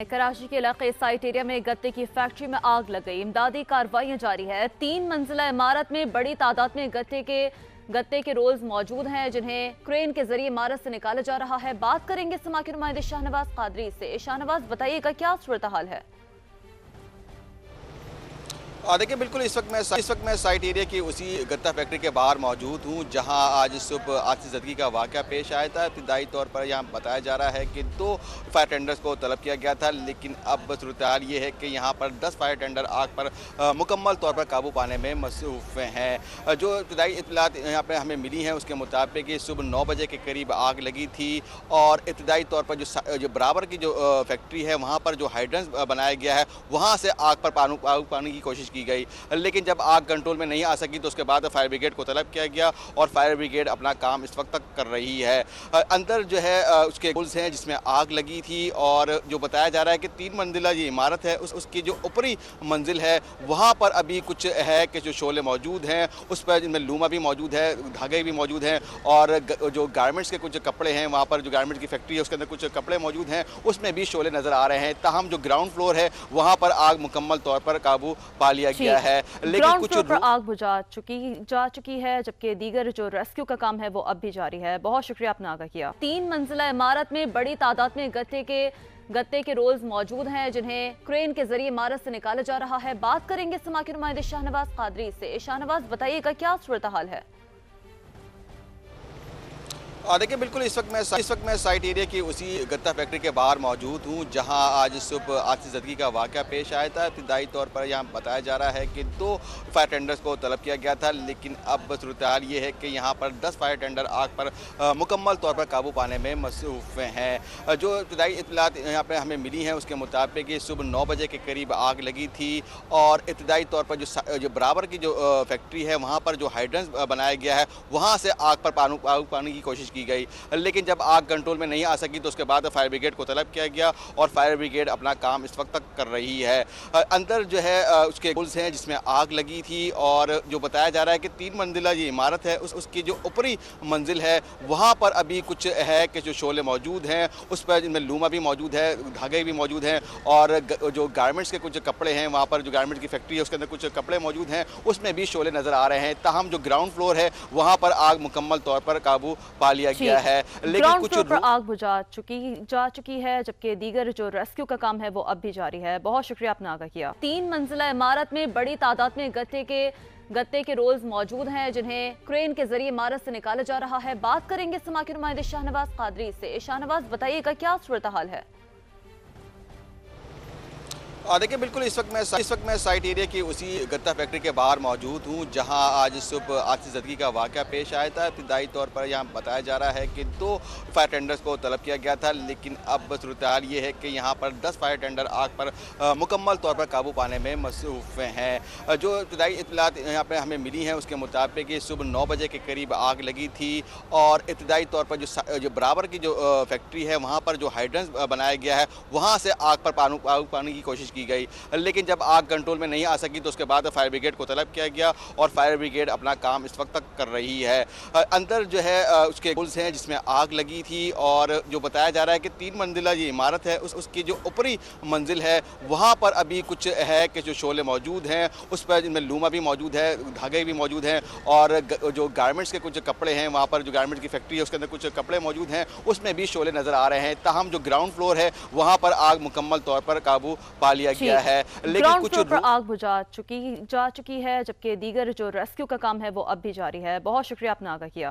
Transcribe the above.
कराची के इलाके site area में गत्ते की फैक्ट्री में आग लग गई। इमदादी कार्रवाइयां जारी है। 3 मंजिला इमारत में बड़ी तादाद में गत्ते के रोल्स मौजूद हैं, जिन्हें क्रेन के जरिए इमारत से निकाला जा रहा है। बात करेंगे समा के नुमाइंदे शाहनवाज कादरी से। शाहनवाज, बताइएगा क्या सूरत हाल है? देखिए, बिल्कुल इस वक्त मैं साइट एरिया की उसी गत्ता फैक्ट्री के बाहर मौजूद हूँ, जहाँ आज सुबह आतिश ज़दगी का वाक़या पेश आया था। इब्तिदाई तौर पर यहाँ बताया जा रहा है कि 2 फायर टेंडर्स को तलब किया गया था, लेकिन अब सूरत हाल ये है कि यहाँ पर 10 फायर टेंडर आग पर मुकम्मल तौर पर काबू पाने में मसरूफ़ हैं। जो इब्तिदाई इत्तलात यहाँ पर हमें मिली हैं, उसके मुताबिक सुबह 9 बजे के करीब आग लगी थी और इब्तिदाई तौर पर जो बराबर की जो फैक्ट्री है, वहाँ पर जो हाइड्रेंस बनाया गया है, वहाँ से आग पर काबू पाने की कोशिश की गई। लेकिन जब आग कंट्रोल में नहीं आ सकी तो उसके बाद फायर ब्रिगेड को तलब किया गया और फायर ब्रिगेड अपना काम इस वक्त तक कर रही है। अंदर जो है उसके पुल्स हैं जिसमें आग लगी थी और जो बताया जा रहा है कि 3 मंजिला ये इमारत है, उसकी जो ऊपरी मंजिल है वहाँ पर अभी कुछ है कि जो शोले मौजूद हैं, उस पर जिनमें लूमा भी मौजूद है, धागे भी मौजूद हैं और जो गारमेंट्स के कुछ कपड़े हैं, वहाँ पर जो गारमेंट की फैक्ट्री है उसके अंदर कुछ कपड़े मौजूद हैं, उसमें भी शोले नज़र आ रहे हैं। ताहम जो ग्राउंड फ्लोर है वहाँ पर आग मुकम्मल तौर पर काबू पा लिया गया है। लेकिन कुछ पर आग बुझा जा चुकी है, जबकि दीगर जो रेस्क्यू का काम है वो अब भी जारी है। बहुत शुक्रिया, आपने आगाह किया। 3 मंजिला इमारत में बड़ी तादाद में गत्ते के रोल्स मौजूद हैं, जिन्हें क्रेन के जरिए इमारत से निकाला जा रहा है। बात करेंगे समा के नुमाइंदे शाहनवाज कादरी से। शाहनवाज, बताइएगा क्या सूरत हाल है? देखिए, बिल्कुल इस वक्त मैं साइट एरिया की उसी गत्ता फैक्ट्री के बाहर मौजूद हूँ, जहाँ आज सुबह आतिश ज़दगी का वाक़या पेश आया था। इब्तिदाई तौर पर यहाँ बताया जा रहा है कि 2 फायर टेंडर्स को तलब किया गया था, लेकिन अब सूरत हाल ये है कि यहाँ पर 10 फायर टेंडर आग पर मुकम्मल तौर पर काबू पाने में मसरूफ़ हैं। जो इब्तिदाई इत्तलात यहाँ पर हमें मिली हैं, उसके मुताबिक सुबह 9 बजे के करीब आग लगी थी और इब्तिदाई तौर पर जो बराबर की जो फैक्ट्री है, वहाँ पर जो हाइड्रेंस बनाया गया है, वहाँ से आग पर काबू पाने की कोशिश की गई। लेकिन जब आग कंट्रोल में नहीं आ सकी तो उसके बाद फायर ब्रिगेड को तलब किया गया और फायर ब्रिगेड अपना काम इस वक्त तक कर रही है। अंदर जो है उसके पुल्स हैं जिसमें आग लगी थी और जो बताया जा रहा है कि 3 मंजिला ये इमारत है, उसकी जो ऊपरी मंजिल है वहाँ पर अभी कुछ है कि जो शोले मौजूद हैं, उस पर जिनमें लूमा भी मौजूद है, धागे भी मौजूद हैं और जो गारमेंट्स के कुछ कपड़े हैं, वहाँ पर जो गारमेंट की फैक्ट्री है उसके अंदर कुछ कपड़े मौजूद हैं, उसमें भी शोले नज़र आ रहे हैं। ताहम जो ग्राउंड फ्लोर है वहाँ पर आग मुकम्मल तौर पर काबू पा लिया गया है। लेकिन कुछ पर आग बुझा जा चुकी है, जबकि दीगर जो रेस्क्यू का काम है वो अब भी जारी है। बहुत शुक्रिया, आपने आगाह किया। 3 मंजिला इमारत में बड़ी तादाद में गत्ते के रोल्स मौजूद हैं, जिन्हें क्रेन के जरिए इमारत से निकाला जा रहा है। बात करेंगे समा के नुमाइंदे शाहनवाज कादरी से। शाहनवाज, बताइएगा क्या सूरत हाल है? देखिए, बिल्कुल इस वक्त मैं साइट एरिया की उसी गत्ता फैक्ट्री के बाहर मौजूद हूँ, जहाँ आज सुबह आतिश ज़दगी का वाक़या पेश आया था। इब्तिदाई तौर पर यहाँ बताया जा रहा है कि 2 फायर टेंडर्स को तलब किया गया था, लेकिन अब सूरत हाल ये है कि यहाँ पर 10 फायर टेंडर आग पर मुकम्मल तौर पर काबू पाने में मसरूफ़ हैं। जो इब्तिदाई इत्तलात यहाँ पर हमें मिली हैं, उसके मुताबिक सुबह 9 बजे के करीब आग लगी थी और इब्तिदाई तौर पर जो बराबर की जो फैक्ट्री है, वहाँ पर जो हाइड्रेंस बनाया गया है, वहाँ से आग पर काबू पाने की कोशिश की गई। लेकिन जब आग कंट्रोल में नहीं आ सकी तो उसके बाद फायर ब्रिगेड को तलब किया गया और फायर ब्रिगेड अपना काम इस वक्त तक कर रही है। अंदर जो है उसके पुल्स हैं जिसमें आग लगी थी और जो बताया जा रहा है कि 3 मंजिला ये इमारत है, उसकी जो ऊपरी मंजिल है वहाँ पर अभी कुछ है कि जो शोले मौजूद हैं, उस पर जिनमें लूमा भी मौजूद है, धागे भी मौजूद हैं और जो गारमेंट्स के कुछ कपड़े हैं, वहाँ पर जो गारमेंट की फैक्ट्री है उसके अंदर कुछ कपड़े मौजूद हैं, उसमें भी शोले नज़र आ रहे हैं। ताहम जो ग्राउंड फ्लोर है वहाँ पर आग मुकम्मल तौर पर काबू पा लिया गया है। लेकिन कुछ पर आग बुझा जा चुकी है, जबकि दीगर जो रेस्क्यू का काम है वो अब भी जारी है। बहुत शुक्रिया, आपने आगाह किया।